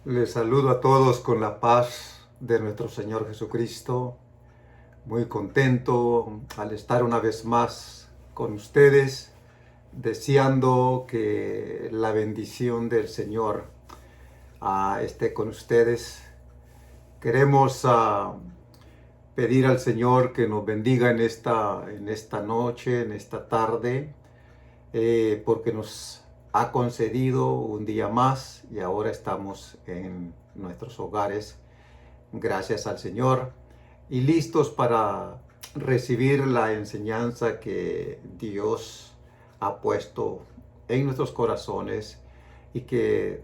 Les saludo a todos con la paz de nuestro Señor Jesucristo. Muy contento al estar una vez más con ustedes, deseando que la bendición del Señor esté con ustedes. Queremos pedir al Señor que nos bendiga en esta noche, en esta tarde, porque nos ha concedido un día más y ahora estamos en nuestros hogares, gracias al Señor, y listos para recibir la enseñanza que Dios ha puesto en nuestros corazones y que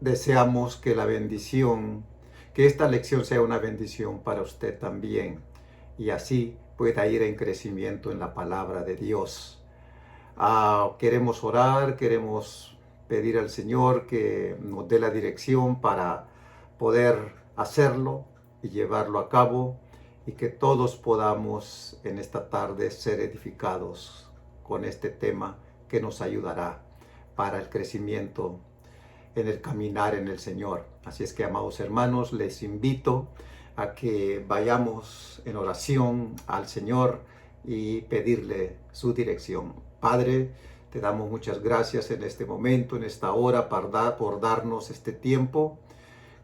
deseamos que la bendición, que esta lección sea una bendición para usted también y así pueda ir en crecimiento en la palabra de Dios. Queremos orar, queremos pedir al Señor que nos dé la dirección para poder hacerlo y llevarlo a cabo y que todos podamos en esta tarde ser edificados con este tema que nos ayudará para el crecimiento en el caminar en el Señor. Así es que, amados hermanos, les invito a que vayamos en oración al Señor y pedirle su dirección. Padre, te damos muchas gracias en este momento, en esta hora, por darnos este tiempo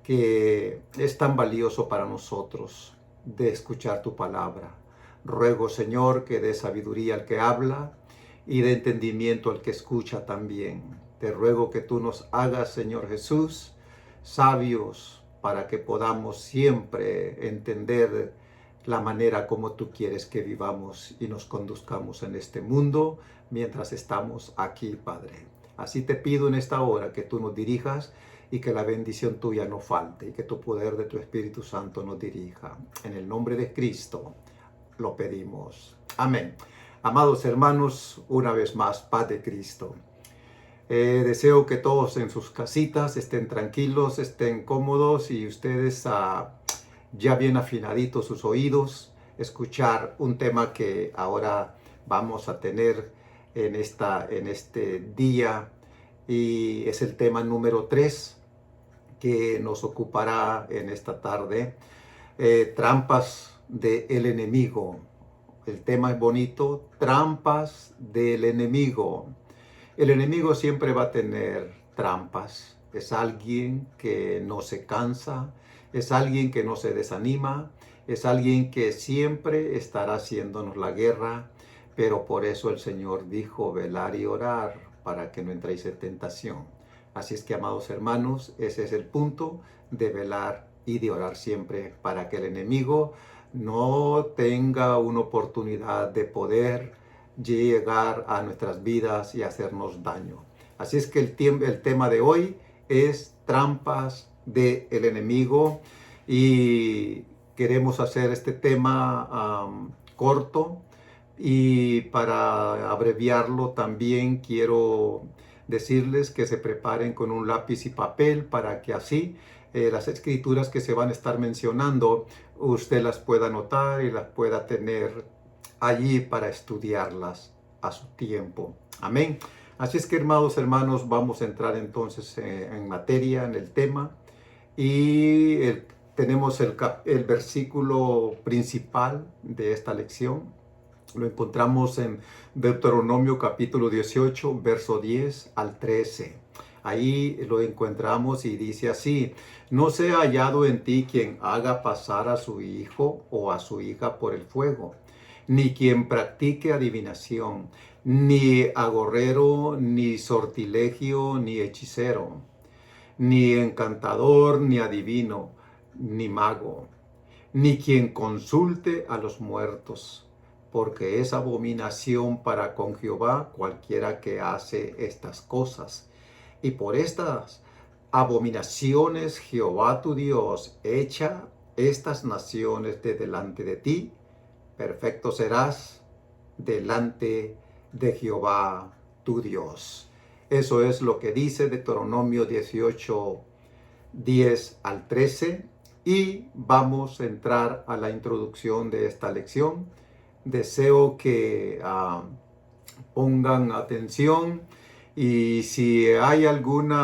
que es tan valioso para nosotros de escuchar tu palabra. Ruego, Señor, que dé sabiduría al que habla y de entendimiento al que escucha también. Te ruego que tú nos hagas, Señor Jesús, sabios para que podamos siempre entender la manera como tú quieres que vivamos y nos conduzcamos en este mundo mientras estamos aquí, Padre. Así te pido en esta hora que tú nos dirijas y que la bendición tuya no falte y que tu poder de tu Espíritu Santo nos dirija. En el nombre de Cristo lo pedimos. Amén. Amados hermanos, una vez más, paz de Cristo. Deseo que todos en sus casitas estén tranquilos, estén cómodos y ustedes ya bien afinaditos sus oídos, escuchar un tema que ahora vamos a tener en este día, y es el tema número 3 que nos ocupará en esta tarde. Trampas del enemigo. El tema es bonito, trampas del enemigo. El enemigo siempre va a tener trampas. Es alguien que no se cansa, es alguien que no se desanima, es alguien que siempre estará haciéndonos la guerra, pero por eso el Señor dijo velar y orar para que no entréis en tentación. Así es que, amados hermanos, ese es el punto de velar y de orar siempre para que el enemigo no tenga una oportunidad de poder llegar a nuestras vidas y hacernos daño. Así es que el tema de hoy es trampas del enemigo, y queremos hacer este tema corto, y para abreviarlo también quiero decirles que se preparen con un lápiz y papel para que así las escrituras que se van a estar mencionando usted las pueda anotar y las pueda tener allí para estudiarlas a su tiempo. Amén. Así es que, hermanos, vamos a entrar entonces en materia, en el tema. Y tenemos el versículo principal de esta lección. Lo encontramos en Deuteronomio capítulo 18, verso 10 al 13. Ahí lo encontramos y dice así: no sea hallado en ti quien haga pasar a su hijo o a su hija por el fuego, ni quien practique adivinación, ni agorrero, ni sortilegio, ni hechicero, ni encantador, ni adivino, ni mago, ni quien consulte a los muertos, porque es abominación para con Jehová cualquiera que hace estas cosas. Y por estas abominaciones Jehová tu Dios echa estas naciones de delante de ti. Perfecto serás delante de Jehová tu Dios. Eso es lo que dice Deuteronomio 18, 10 al 13. Y vamos a entrar a la introducción de esta lección. Deseo que pongan atención Y si hay algún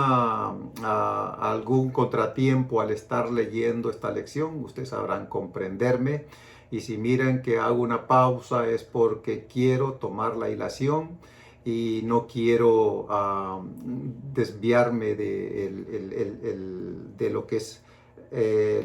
contratiempo al estar leyendo esta lección, ustedes sabrán comprenderme. Y si miran que hago una pausa es porque quiero tomar la ilación y no quiero desviarme de lo que es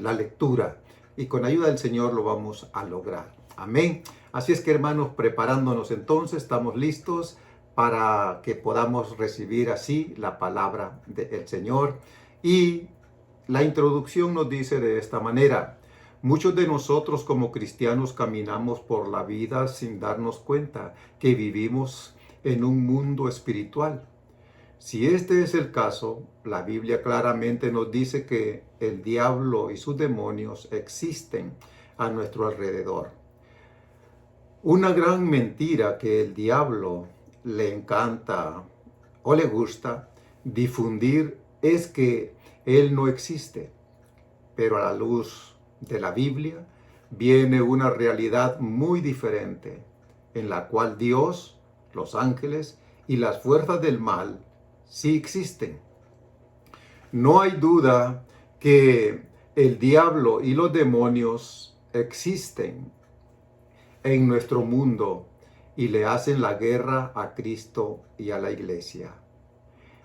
la lectura. Y con ayuda del Señor lo vamos a lograr. Amén. Así es que, hermanos, preparándonos entonces, estamos listos para que podamos recibir así la palabra del Señor. Y la introducción nos dice de esta manera: muchos de nosotros como cristianos caminamos por la vida sin darnos cuenta que vivimos en un mundo espiritual. Si este es el caso, la Biblia claramente nos dice que el diablo y sus demonios existen a nuestro alrededor. Una gran mentira que el diablo le encanta o le gusta difundir es que él no existe. Pero a la luz de la Biblia viene una realidad muy diferente, en la cual Dios, los ángeles y las fuerzas del mal sí existen. No hay duda que el diablo y los demonios existen en nuestro mundo y le hacen la guerra a Cristo y a la iglesia.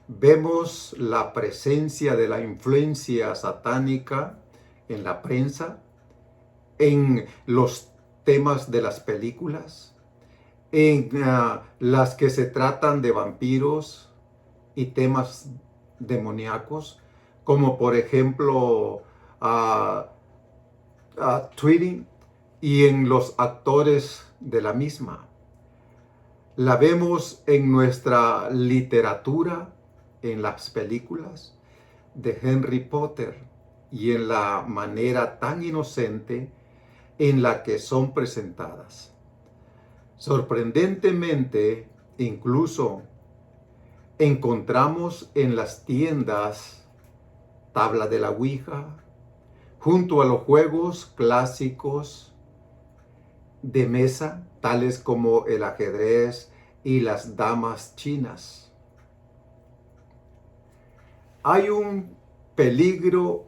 Vemos la presencia de la influencia satánica en la prensa, en los temas de las películas, en las que se tratan de vampiros y temas demoníacos, como por ejemplo Tweety, y en los actores de la misma. La vemos en nuestra literatura, en las películas de Harry Potter y en la manera tan inocente en la que son presentadas. Sorprendentemente, incluso encontramos en las tiendas tabla de la Ouija, junto a los juegos clásicos de mesa, tales como el ajedrez y las damas chinas. Hay un peligro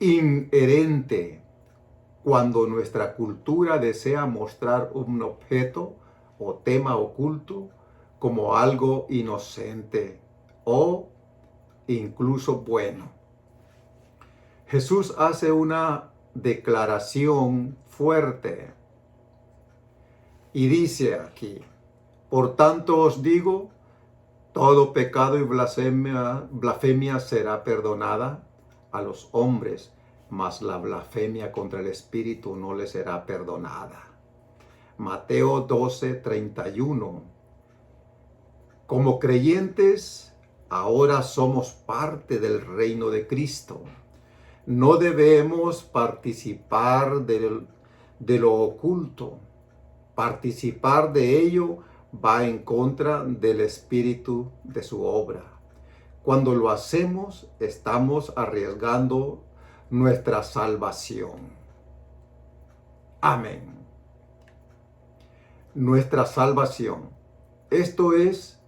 inherente cuando nuestra cultura desea mostrar un objeto o tema oculto como algo inocente o incluso bueno. Jesús hace una declaración fuerte y dice aquí: por tanto os digo, todo pecado y blasfemia será perdonada a los hombres, mas la blasfemia contra el Espíritu no le será perdonada. Mateo 12:31. Como creyentes, ahora somos parte del reino de Cristo. No debemos participar de lo oculto. Participar de ello va en contra del espíritu de su obra. Cuando lo hacemos, estamos arriesgando nuestra salvación. Amén. Nuestra salvación. Esto es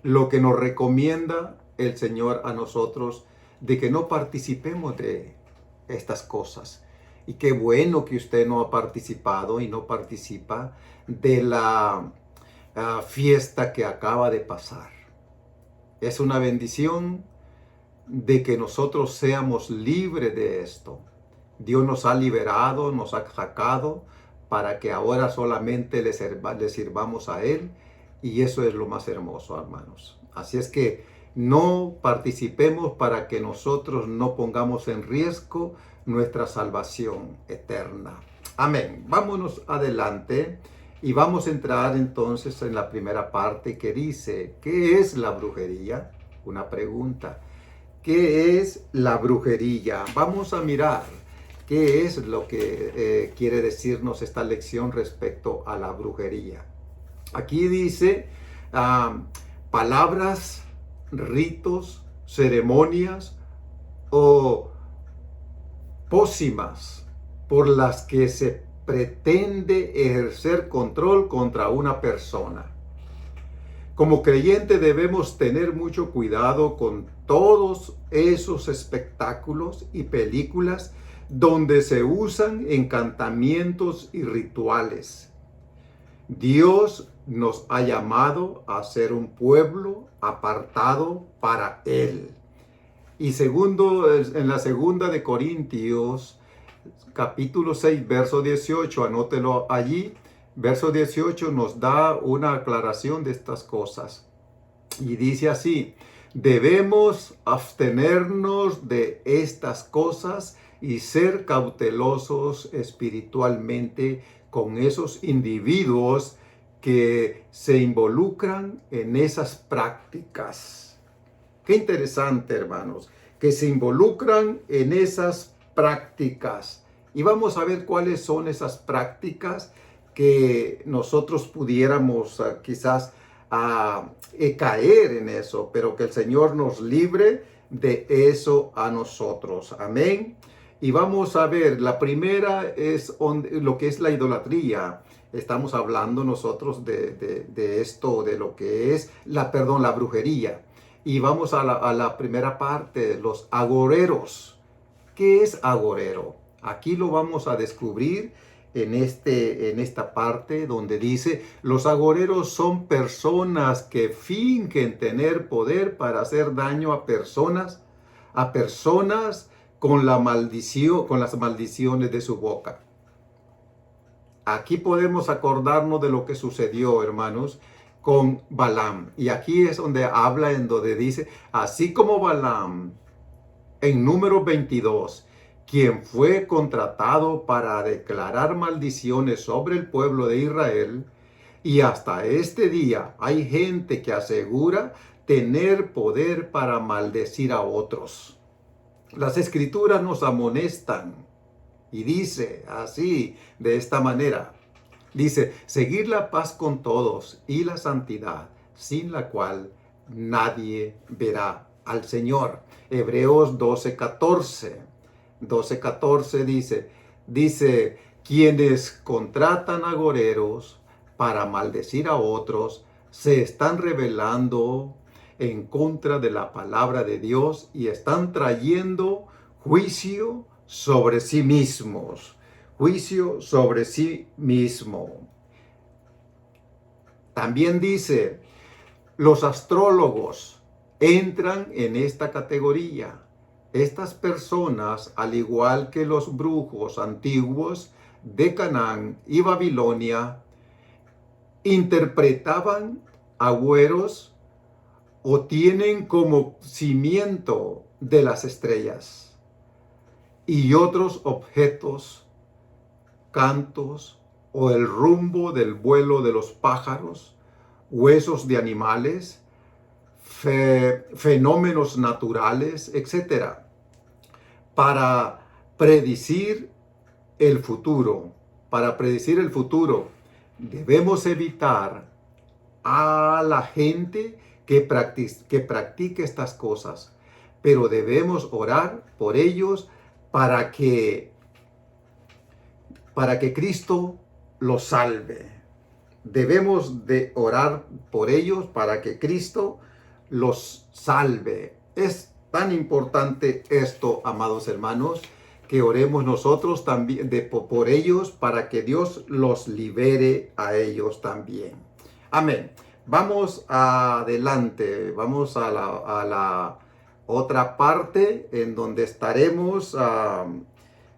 lo que nos recomienda el Señor a nosotros, de que no participemos de estas cosas. Y qué bueno que usted no ha participado y no participa de la fiesta que acaba de pasar. Es una bendición de que nosotros seamos libres de esto. Dios nos ha liberado, nos ha sacado para que ahora solamente le sirvamos a Él, y eso es lo más hermoso, hermanos. Así es que no participemos para que nosotros no pongamos en riesgo nuestra salvación eterna. Amén. Vámonos adelante y vamos a entrar entonces en la primera parte, que dice: ¿qué es la brujería? Una pregunta. ¿Qué es la brujería? Vamos a mirar qué es lo que quiere decirnos esta lección respecto a la brujería. Aquí dice palabras, ritos, ceremonias o pócimas por las que se pretende ejercer control contra una persona. Como creyente debemos tener mucho cuidado con todos esos espectáculos y películas donde se usan encantamientos y rituales. Dios nos ha llamado a ser un pueblo apartado para Él. Y segundo, en la segunda de Corintios, capítulo 6, verso 18, anótelo allí. Verso 18 nos da una aclaración de estas cosas. Y dice así: debemos abstenernos de estas cosas y ser cautelosos espiritualmente con esos individuos que se involucran en esas prácticas. Qué interesante, hermanos, que se involucran en esas prácticas. Y vamos a ver cuáles son esas prácticas que nosotros pudiéramos quizás caer en eso, pero que el Señor nos libre de eso a nosotros. Amén. Y vamos a ver, la primera es lo que es la idolatría. Estamos hablando nosotros de esto, de lo que es la brujería. Y vamos a la primera parte, los agoreros. ¿Qué es agorero? Aquí lo vamos a descubrir en esta parte donde dice: los agoreros son personas que fingen tener poder para hacer daño a personas con la maldición, con las maldiciones de su boca. Aquí podemos acordarnos de lo que sucedió, hermanos, con Balaam. Y aquí es donde habla, en donde dice: así como Balaam, en número 22, quien fue contratado para declarar maldiciones sobre el pueblo de Israel, y hasta este día hay gente que asegura tener poder para maldecir a otros. Las escrituras nos amonestan y dice así, de esta manera. Dice: seguir la paz con todos y la santidad, sin la cual nadie verá al Señor. Hebreos 12:14. 12:14 dice: quienes contratan agoreros para maldecir a otros se están rebelando en contra de la palabra de Dios y están trayendo juicio sobre sí mismos. Juicio sobre sí mismo. También dice: los astrólogos entran en esta categoría. Estas personas, al igual que los brujos antiguos de Canaán y Babilonia, interpretaban agüeros o tienen como cimiento de las estrellas y otros objetos, cantos o el rumbo del vuelo de los pájaros, huesos de animales, fenómenos naturales, etc., para predecir el futuro. Para predecir el futuro, debemos evitar a la gente que practique estas cosas, pero debemos orar por ellos para que Cristo los salve. Debemos de orar por ellos para que Cristo los salve. Es tan importante esto, amados hermanos, que oremos nosotros también por ellos para que Dios los libere a ellos también. Amén. Vamos adelante, vamos a la otra parte en donde estaremos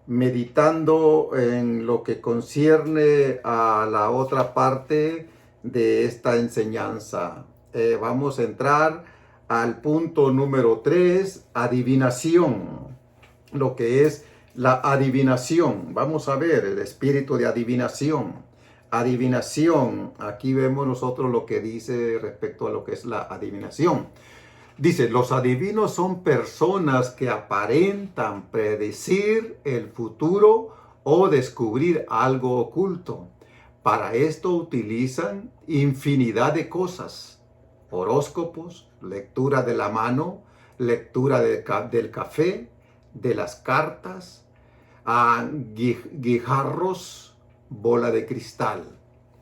meditando en lo que concierne a la otra parte de esta enseñanza. Vamos a entrar al punto número 3, adivinación. Lo que es la adivinación. Vamos a ver el espíritu de adivinación. Adivinación. Aquí vemos nosotros lo que dice respecto a lo que es la adivinación. Dice: los adivinos son personas que aparentan predecir el futuro o descubrir algo oculto. Para esto utilizan infinidad de cosas: horóscopos, lectura de la mano, lectura del café, de las cartas, guijarros, bola de cristal,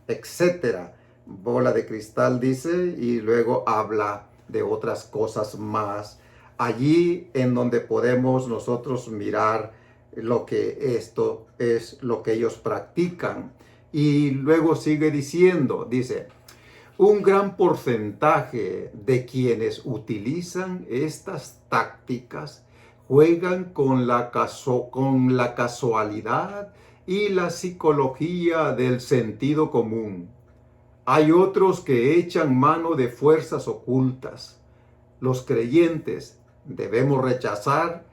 etcétera. bola de cristal, dice, y luego habla de otras cosas más. Allí en donde podemos nosotros mirar lo que esto es lo que ellos practican. Y luego sigue diciendo, dice, un gran porcentaje de quienes utilizan estas tácticas juegan con la casualidad y la psicología del sentido común. Hay otros que echan mano de fuerzas ocultas. Los creyentes debemos rechazar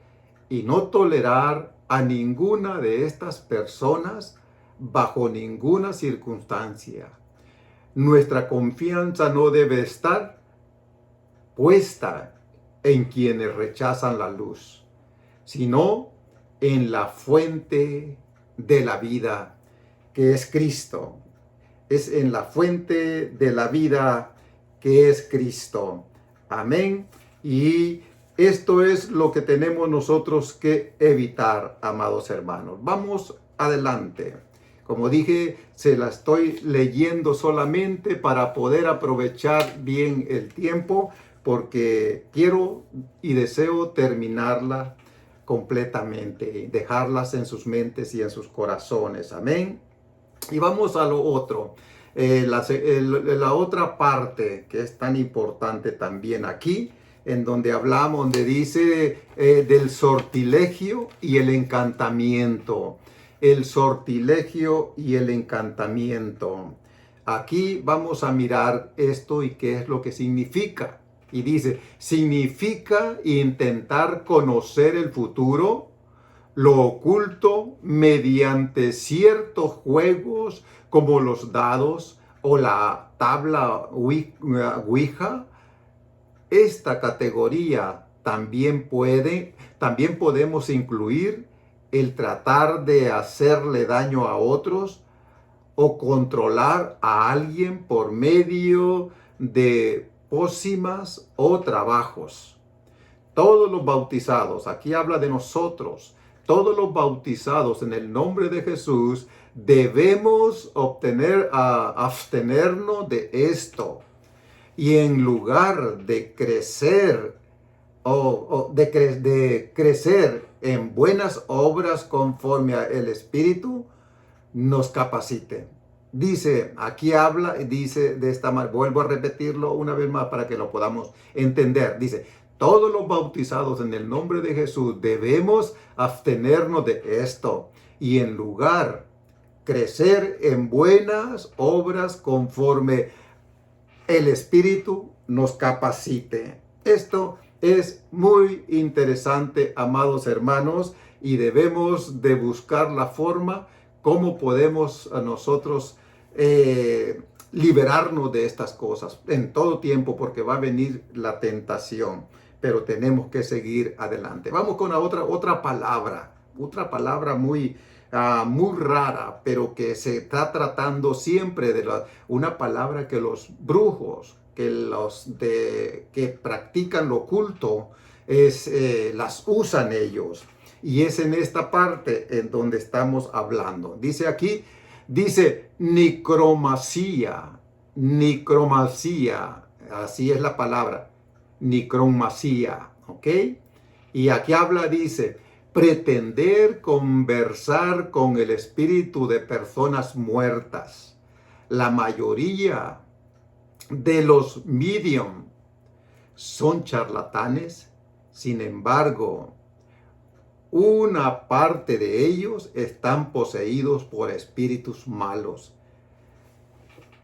y no tolerar a ninguna de estas personas bajo ninguna circunstancia. Nuestra confianza no debe estar puesta en quienes rechazan la luz, sino en la fuente de la vida, que es Cristo. Es en la fuente de la vida, que es Cristo. Amén. Y esto es lo que tenemos nosotros que evitar, amados hermanos. Vamos adelante. Como dije, se la estoy leyendo solamente para poder aprovechar bien el tiempo, porque quiero y deseo terminarla completamente, dejarlas en sus mentes y en sus corazones. Amén. Y vamos a lo otro. La otra parte que es tan importante también aquí, en donde hablamos, donde dice del sortilegio y el encantamiento. El sortilegio y el encantamiento. Aquí vamos a mirar esto y qué es lo que significa. Y dice, significa intentar conocer el futuro, lo oculto, mediante ciertos juegos como los dados o la tabla Ouija. Esta categoría también podemos incluir el tratar de hacerle daño a otros o controlar a alguien por medio de pócimas o trabajos. Todos los bautizados, aquí habla de nosotros, todos los bautizados en el nombre de Jesús, debemos abstenernos de esto. Y en lugar de crecer de crecer en buenas obras conforme al Espíritu, nos capacite. Dice, aquí habla, dice de esta manera, vuelvo a repetirlo una vez más para que lo podamos entender. Dice, todos los bautizados en el nombre de Jesús debemos abstenernos de esto y en lugar crecer en buenas obras conforme el Espíritu nos capacite. Esto es muy interesante, amados hermanos, y debemos de buscar la forma cómo podemos a nosotros liberarnos de estas cosas en todo tiempo, porque va a venir la tentación, pero tenemos que seguir adelante. Vamos con otra palabra muy rara, pero que se está tratando siempre de una palabra que los brujos, que practican lo oculto, las usan ellos. Y es en esta parte en donde estamos hablando. Dice aquí, dice nicromancia, así es la palabra, nicromancia, ¿ok? Y aquí habla, dice, pretender conversar con el espíritu de personas muertas. La mayoría de los medium son charlatanes, sin embargo, una parte de ellos están poseídos por espíritus malos,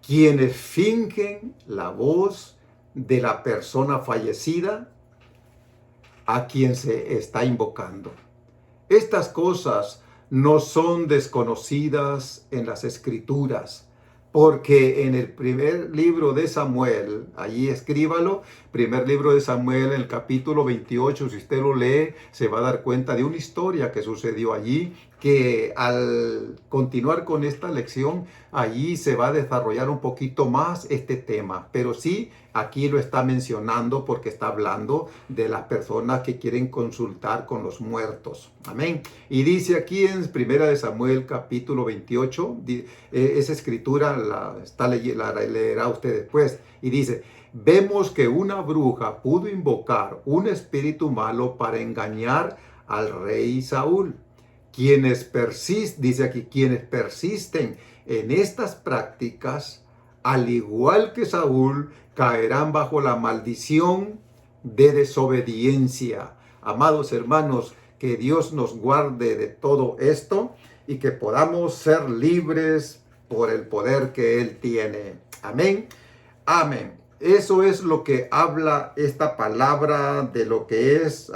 quienes fingen la voz de la persona fallecida a quien se está invocando. Estas cosas no son desconocidas en las Escrituras, porque en el primer libro de Samuel, allí escríbalo, primer libro de Samuel, en el capítulo 28, si usted lo lee, se va a dar cuenta de una historia que sucedió allí, que al continuar con esta lección, allí se va a desarrollar un poquito más este tema. Pero sí, aquí lo está mencionando porque está hablando de las personas que quieren consultar con los muertos. Amén. Y dice aquí en 1 Samuel capítulo 28, esa escritura la leerá usted después, y dice: vemos que una bruja pudo invocar un espíritu malo para engañar al rey Saúl. Dice aquí, quienes persisten en estas prácticas, al igual que Saúl, caerán bajo la maldición de desobediencia. Amados hermanos, que Dios nos guarde de todo esto y que podamos ser libres por el poder que Él tiene. Amén. Amén. Eso es lo que habla esta palabra de lo que es...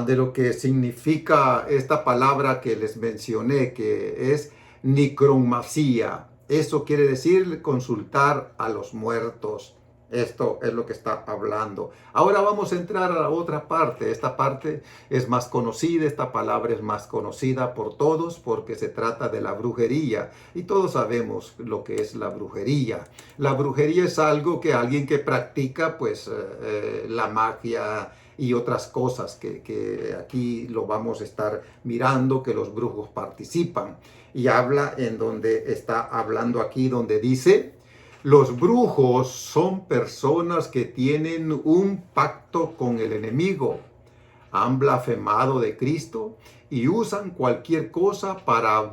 de lo que significa esta palabra que les mencioné, que es necromancia. Eso quiere decir consultar a los muertos. Esto es lo que está hablando. Ahora vamos a entrar a la otra parte. Esta parte es más conocida, esta palabra es más conocida por todos porque se trata de la brujería. Y todos sabemos lo que es la brujería. La brujería es algo que alguien que practica pues la magia y otras cosas que aquí lo vamos a estar mirando, que los brujos participan. Y habla en donde está hablando aquí, donde dice: los brujos son personas que tienen un pacto con el enemigo, han blasfemado de Cristo y usan cualquier cosa para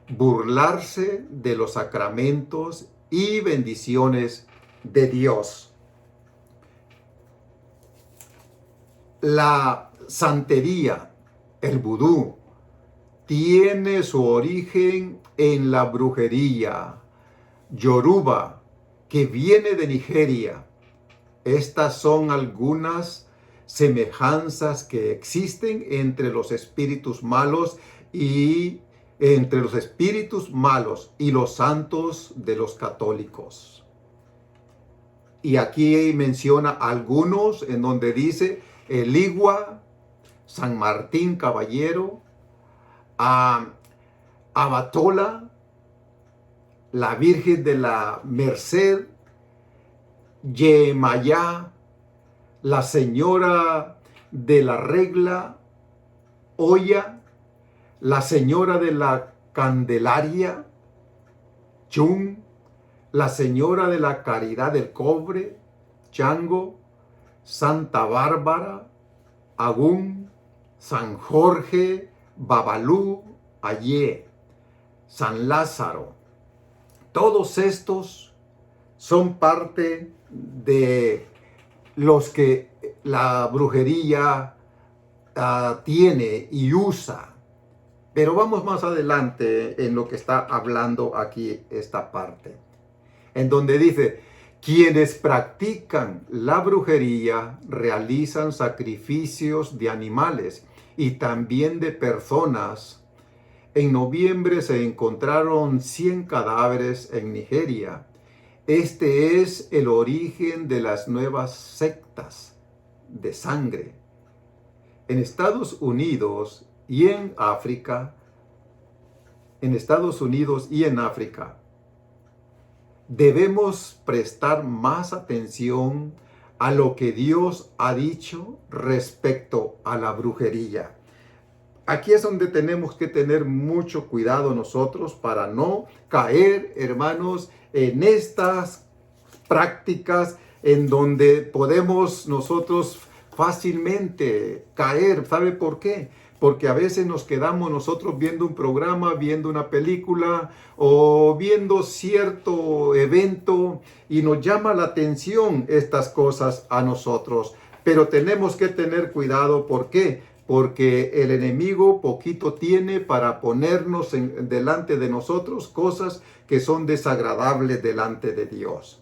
burlarse de los sacramentos y bendiciones de Dios. La santería, el vudú, tiene su origen en la brujería yoruba, que viene de Nigeria. Estas son algunas semejanzas que existen entre los espíritus malos y los santos de los católicos. Y aquí menciona algunos en donde dice Eligua, San Martín Caballero, Abatola, la Virgen de la Merced, Yemayá, la Señora de la Regla, Oya, la Señora de la Candelaria, Chun, la Señora de la Caridad del Cobre, Chango, Santa Bárbara, Agún, San Jorge, Babalú, Ayé, San Lázaro. Todos estos son parte de los que la brujería tiene y usa. Pero vamos más adelante en lo que está hablando aquí esta parte, en donde dice: quienes practican la brujería realizan sacrificios de animales y también de personas. En noviembre se encontraron 100 cadáveres en Nigeria. Este es el origen de las nuevas sectas de sangre. En Estados Unidos y en África, debemos prestar más atención a lo que Dios ha dicho respecto a la brujería. Aquí es donde tenemos que tener mucho cuidado nosotros para no caer, hermanos, en estas prácticas en donde podemos nosotros fácilmente caer. ¿Sabe por qué? Porque a veces nos quedamos nosotros viendo un programa, viendo una película o viendo cierto evento y nos llama la atención estas cosas a nosotros. Pero tenemos que tener cuidado. ¿Por qué? Porque el enemigo poquito tiene para ponernos delante de nosotros cosas que son desagradables delante de Dios.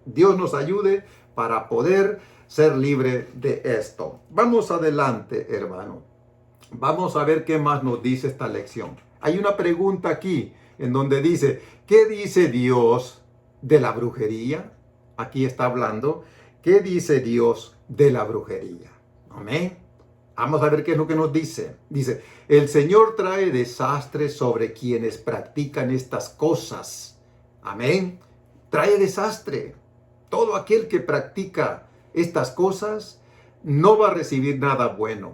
Dios nos ayude para poder ser libre de esto. Vamos adelante, hermano. Vamos a ver qué más nos dice esta lección. Hay una pregunta aquí en donde dice: ¿qué dice Dios de la brujería? Aquí está hablando: ¿qué dice Dios de la brujería? Amén. Vamos a ver qué es lo que nos dice. Dice, el Señor trae desastre sobre quienes practican estas cosas. Amén. Trae desastre. Todo aquel que practica estas cosas no va a recibir nada bueno.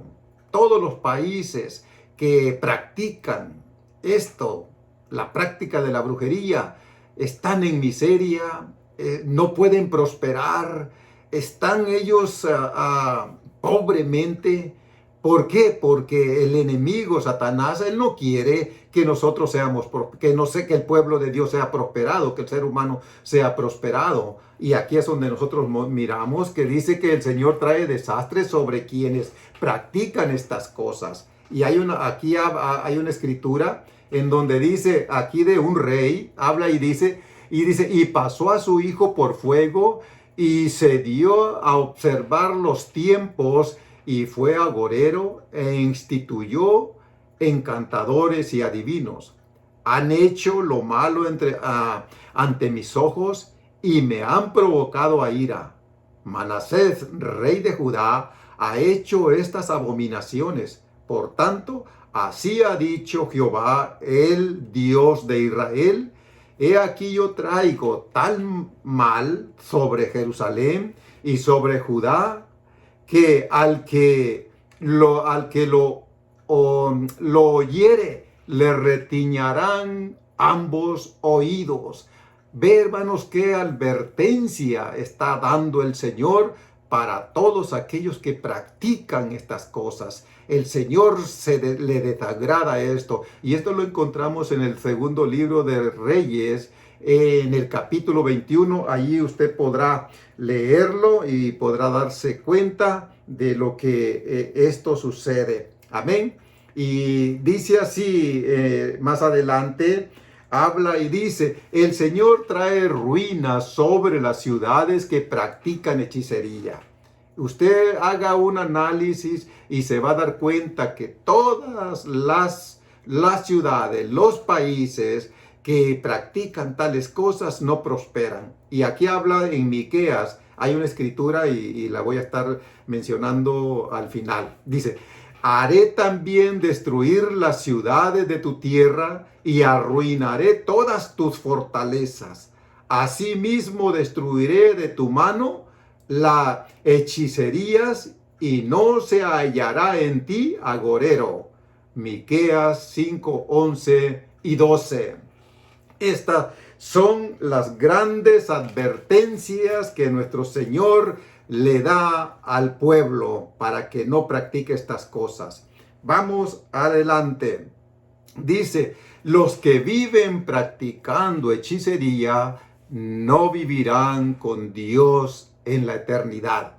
Todos los países que practican esto, la práctica de la brujería, están en miseria, no pueden prosperar, están ellos pobremente. ¿Por qué? Porque el enemigo, Satanás, él no quiere que nosotros seamos, que que el pueblo de Dios sea prosperado, que el ser humano sea prosperado. Y aquí es donde nosotros miramos que dice que el Señor trae desastres sobre quienes practican estas cosas. Y aquí hay una escritura en donde dice, aquí de un rey, habla y dice, y pasó a su hijo por fuego y se dio a observar los tiempos y fue agorero e instituyó encantadores y adivinos. Han hecho lo malo ante mis ojos y me han provocado a ira. Manasés, rey de Judá, ha hecho estas abominaciones. Por tanto, así ha dicho Jehová, el Dios de Israel: he aquí yo traigo tal mal sobre Jerusalén y sobre Judá, que al que lo oyere, le retiñarán ambos oídos. Ve, hermanos, qué advertencia está dando el Señor para todos aquellos que practican estas cosas. El Señor le desagrada esto. Y esto lo encontramos en el segundo libro de Reyes, en el capítulo 21. Allí usted podrá leerlo y podrá darse cuenta de lo que esto sucede. Amén. Y dice así, más adelante, habla y dice, el Señor trae ruinas sobre las ciudades que practican hechicería. Usted haga un análisis y se va a dar cuenta que todas las ciudades, los países que practican tales cosas no prosperan. Y aquí habla en Miqueas, hay una escritura y la voy a estar mencionando al final. Dice, haré también destruir las ciudades de tu tierra y arruinaré todas tus fortalezas. Asimismo destruiré de tu mano las hechicerías y no se hallará en ti agorero. Miqueas 5, 11 y 12. Estas son las grandes advertencias que nuestro Señor le da al pueblo para que no practique estas cosas. Vamos adelante. Dice, los que viven practicando hechicería no vivirán con Dios en la eternidad.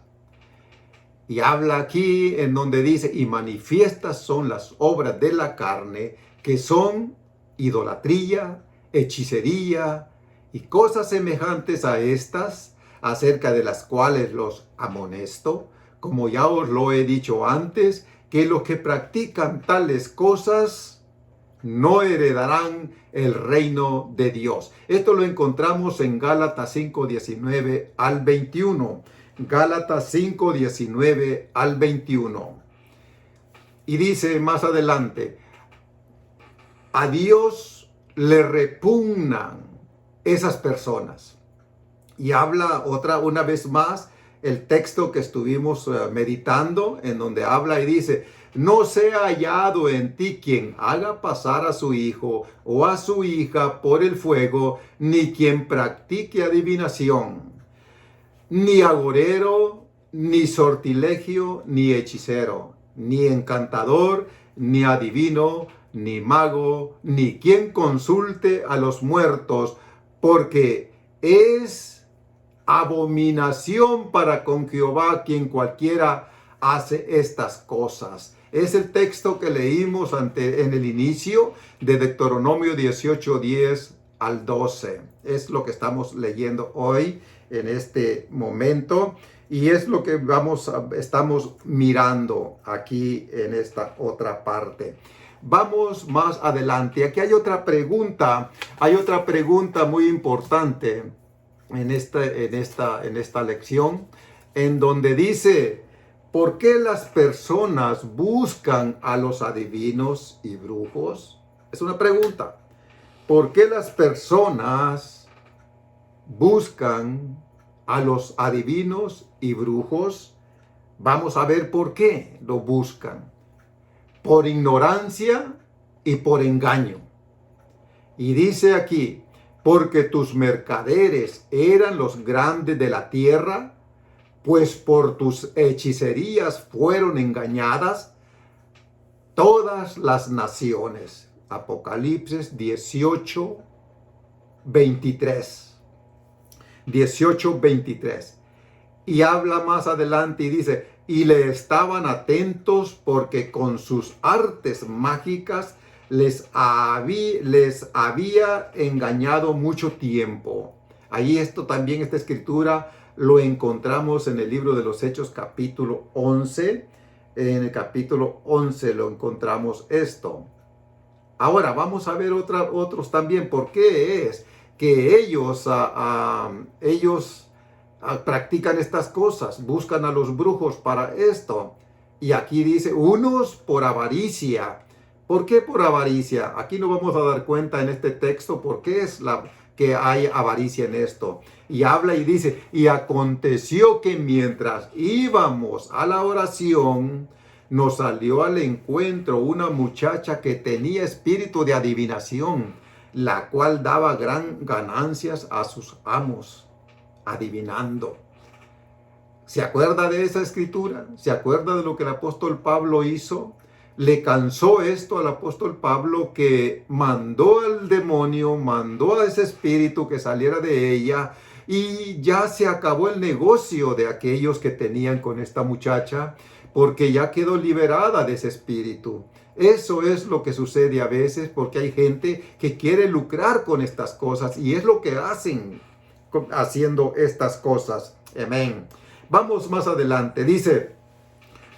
Y habla aquí en donde dice, y manifiestas son las obras de la carne, que son idolatría, hechicería y cosas semejantes a estas, acerca de las cuales los amonesto, como ya os lo he dicho antes, que los que practican tales cosas no heredarán el reino de Dios. Esto lo encontramos en Gálatas 5, 19 al 21. Gálatas 5, 19 al 21. Y dice más adelante, a Dios le repugnan esas personas. Y habla una vez más el texto que estuvimos meditando, en donde habla y dice, no sea hallado en ti quien haga pasar a su hijo o a su hija por el fuego, ni quien practique adivinación, ni agorero, ni sortilegio, ni hechicero, ni encantador, ni adivino, ni mago, ni quien consulte a los muertos, porque es abominación para con Jehová quien cualquiera hace estas cosas. Es el texto que leímos en el inicio de Deuteronomio 18, 10 al 12. Es lo que estamos leyendo hoy en este momento y es lo que estamos mirando aquí en esta otra parte. Vamos más adelante. Aquí hay otra pregunta muy importante en esta lección, en donde dice, ¿por qué las personas buscan a los adivinos y brujos? Es una pregunta. ¿Por qué las personas buscan a los adivinos y brujos? Vamos a ver por qué lo buscan. Por ignorancia y por engaño. Y dice aquí, porque tus mercaderes eran los grandes de la tierra, pues por tus hechicerías fueron engañadas todas las naciones. Apocalipsis 18, 23. 18, 23. Y habla más adelante y dice, y le estaban atentos porque con sus artes mágicas les había engañado mucho tiempo. Ahí esta escritura lo encontramos en el libro de los Hechos capítulo 11. En el capítulo 11 lo encontramos esto. Ahora vamos a ver otros también. ¿Por qué es que ellos practican estas cosas? Buscan a los brujos para esto. Y aquí dice, unos por avaricia. ¿Por qué por avaricia? Aquí nos vamos a dar cuenta en este texto por qué es que hay avaricia en esto. Y habla y dice, y aconteció que mientras íbamos a la oración, nos salió al encuentro una muchacha que tenía espíritu de adivinación, la cual daba gran ganancias a sus amos, adivinando. ¿Se acuerda de esa escritura? ¿Se acuerda de lo que el apóstol Pablo hizo? Le cansó esto al apóstol Pablo, que mandó al demonio, mandó a ese espíritu que saliera de ella, y ya se acabó el negocio de aquellos que tenían con esta muchacha, porque ya quedó liberada de ese espíritu. Eso es lo que sucede a veces, porque hay gente que quiere lucrar con estas cosas, y es lo que hacen haciendo estas cosas. Amén. Vamos más adelante. Dice,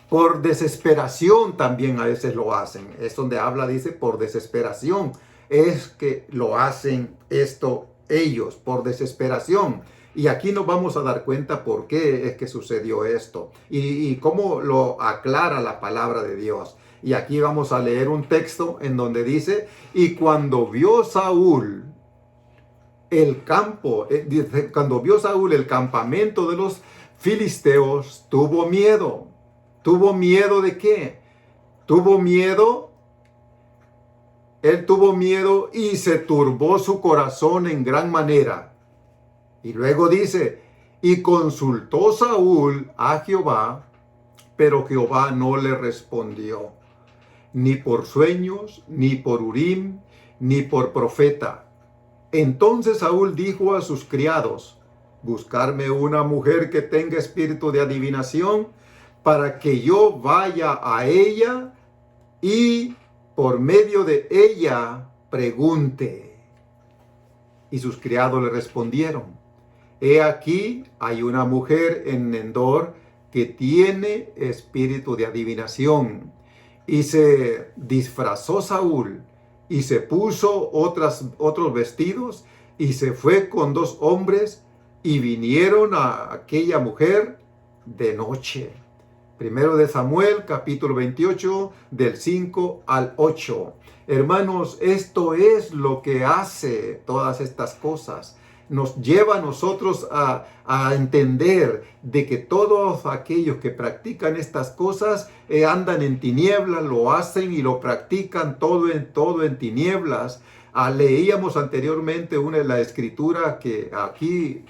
por desesperación también a veces lo hacen. Es donde habla, dice, por desesperación. Es que lo hacen esto ellos, por desesperación. Y aquí nos vamos a dar cuenta por qué es que sucedió esto. Y cómo lo aclara la palabra de Dios. Y aquí vamos a leer un texto en donde dice, y cuando vio Saúl cuando vio Saúl el campamento de los filisteos, tuvo miedo. ¿Tuvo miedo de qué? Él tuvo miedo y se turbó su corazón en gran manera. Y luego dice, y consultó Saúl a Jehová, pero Jehová no le respondió, ni por sueños, ni por Urim, ni por profeta. Entonces Saúl dijo a sus criados, buscarme una mujer que tenga espíritu de adivinación, para que yo vaya a ella y por medio de ella pregunte. Y sus criados le respondieron, he aquí hay una mujer en Endor que tiene espíritu de adivinación. Y se disfrazó Saúl y se puso otros vestidos y se fue con 2 hombres y vinieron a aquella mujer de noche. Primero de Samuel, capítulo 28, del 5 al 8. Hermanos, esto es lo que hace todas estas cosas. Nos lleva a nosotros a entender de que todos aquellos que practican estas cosas andan en tinieblas, lo hacen y lo practican todo en tinieblas. Leíamos anteriormente la escritura que aquí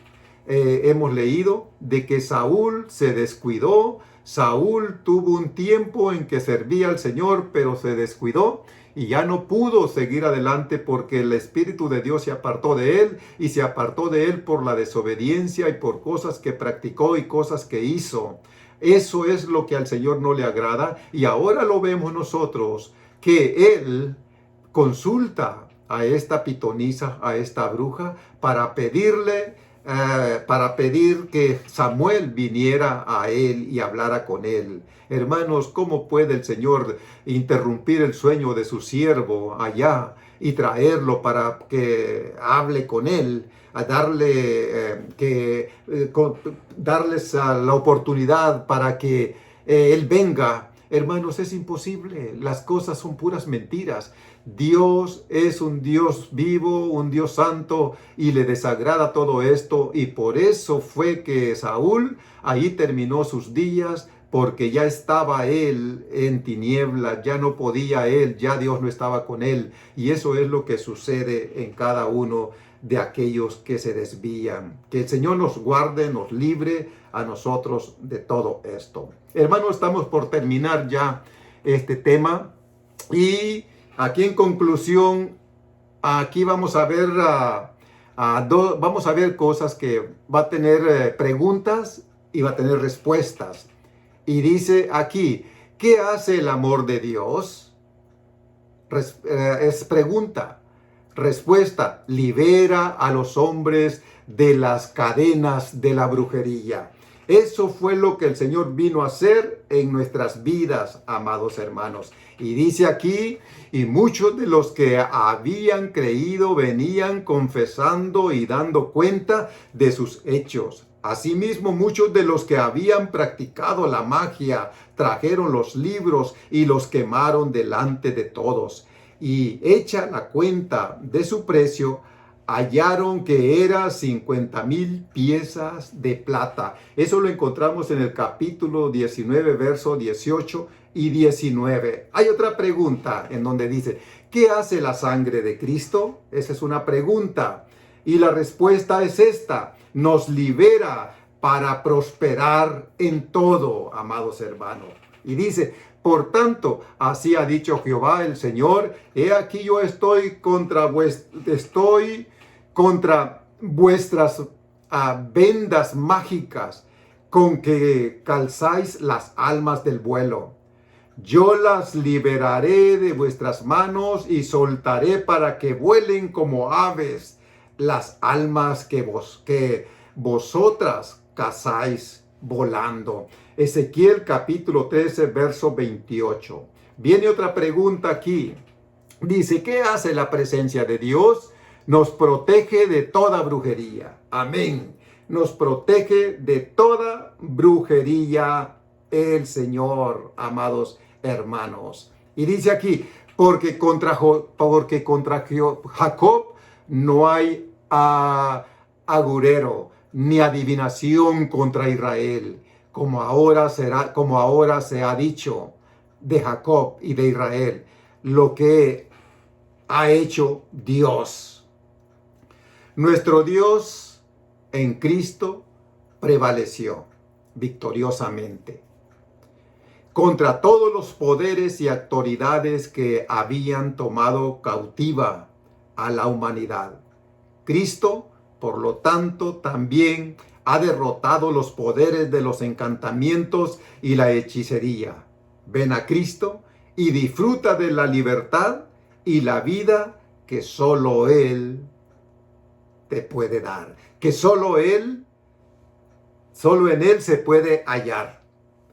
hemos leído, de que Saúl se descuidó. Saúl tuvo un tiempo en que servía al Señor, pero se descuidó y ya no pudo seguir adelante porque el Espíritu de Dios se apartó de él, y se apartó de él por la desobediencia y por cosas que practicó y cosas que hizo. Eso es lo que al Señor no le agrada, y ahora lo vemos nosotros, que él consulta a esta pitonisa, a esta bruja, para pedir que Samuel viniera a él y hablara con él. Hermanos, ¿cómo puede el Señor interrumpir el sueño de su siervo allá y traerlo para que hable con él, a darles la oportunidad para que Él venga. Hermanos, es imposible. Las cosas son puras mentiras. Dios es un Dios vivo, un Dios santo, y le desagrada todo esto. Y por eso fue que Saúl ahí terminó sus días, porque ya estaba él en tinieblas, ya no podía él, ya Dios no estaba con él. Y eso es lo que sucede en cada uno de aquellos que se desvían. Que el Señor nos guarde, nos libre a nosotros de todo esto. Hermanos, estamos por terminar ya este tema, y aquí en conclusión, aquí vamos a ver vamos a ver cosas que va a tener preguntas y va a tener respuestas. Y dice aquí, ¿qué hace el amor de Dios? Es pregunta. Respuesta: libera a los hombres de las cadenas de la brujería. Eso fue lo que el Señor vino a hacer en nuestras vidas, amados hermanos. Y dice aquí, y muchos de los que habían creído venían confesando y dando cuenta de sus hechos. Asimismo, muchos de los que habían practicado la magia trajeron los libros y los quemaron delante de todos. Y hecha la cuenta de su precio, hallaron que era 50,000 piezas de plata. Eso lo encontramos en el capítulo 19, verso 18 y 19. Hay otra pregunta en donde dice, ¿qué hace la sangre de Cristo? Esa es una pregunta. Y la respuesta es esta: nos libera para prosperar en todo, amados hermanos. Y dice, por tanto, así ha dicho Jehová el Señor, he aquí yo estoy contra vuestras vendas mágicas con que calzáis las almas del vuelo. Yo las liberaré de vuestras manos y soltaré para que vuelen como aves las almas que vosotras cazáis volando. Ezequiel capítulo 13, verso 28. Viene otra pregunta aquí. Dice, ¿qué hace la presencia de Dios? Nos protege de toda brujería. Amén. Nos protege de toda brujería el Señor, amados hermanos. Y dice aquí, porque contra Jacob no hay agurero ni adivinación contra Israel, como ahora se ha dicho de Jacob y de Israel, lo que ha hecho Dios. Nuestro Dios en Cristo prevaleció victoriosamente contra todos los poderes y autoridades que habían tomado cautiva a la humanidad. Cristo, por lo tanto, también ha derrotado los poderes de los encantamientos y la hechicería. Ven a Cristo y disfruta de la libertad y la vida que solo Él te puede dar. Que solo en Él se puede hallar.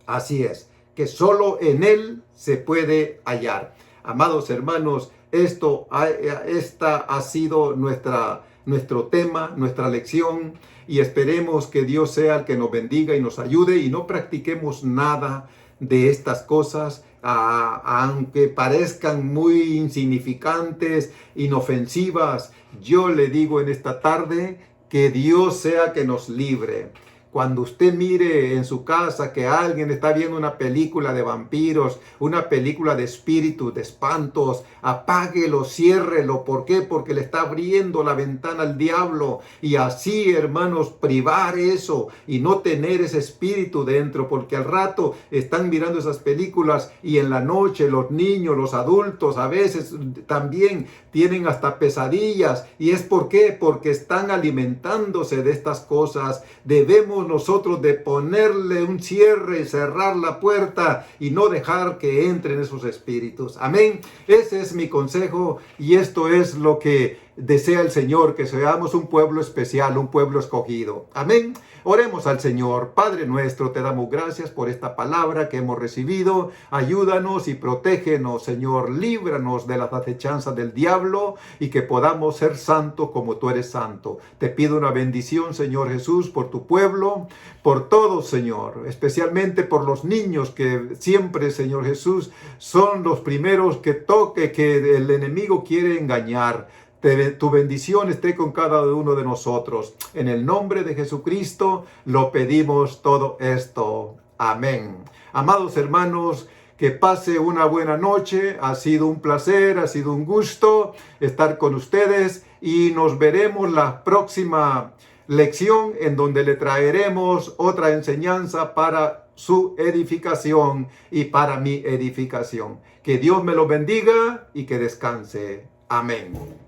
Así es, que solo en Él se puede hallar. Amados hermanos, esta ha sido nuestro tema, nuestra lección, y esperemos que Dios sea el que nos bendiga y nos ayude y no practiquemos nada de estas cosas, aunque parezcan muy insignificantes, inofensivas. Yo le digo en esta tarde que Dios sea que nos libre. Cuando usted mire en su casa que alguien está viendo una película de vampiros, una película de espíritus, de espantos, apáguelo, ciérrelo. ¿Por qué? Porque le está abriendo la ventana al diablo. Y así, hermanos, privar eso y no tener ese espíritu dentro, porque al rato están mirando esas películas y en la noche los niños, los adultos, a veces también tienen hasta pesadillas. ¿Y es por qué? Porque están alimentándose de estas cosas. Debemos nosotros de ponerle un cierre, cerrar la puerta y no dejar que entren esos espíritus. Amén. Ese es mi consejo y esto es lo que desea el Señor que seamos un pueblo especial, un pueblo escogido. Amén. Oremos al Señor. Padre nuestro, te damos gracias por esta palabra que hemos recibido. Ayúdanos y protégenos, Señor. Líbranos de las acechanzas del diablo y que podamos ser santos como tú eres santo. Te pido una bendición, Señor Jesús, por tu pueblo, por todos, Señor, especialmente por los niños que siempre, Señor Jesús, son los primeros que el enemigo quiere engañar. Tu bendición esté con cada uno de nosotros. En el nombre de Jesucristo lo pedimos todo esto. Amén. Amados hermanos, que pase una buena noche. Ha sido un placer, ha sido un gusto estar con ustedes y nos veremos la próxima lección en donde le traeremos otra enseñanza para su edificación y para mi edificación. Que Dios me lo bendiga y que descanse. Amén.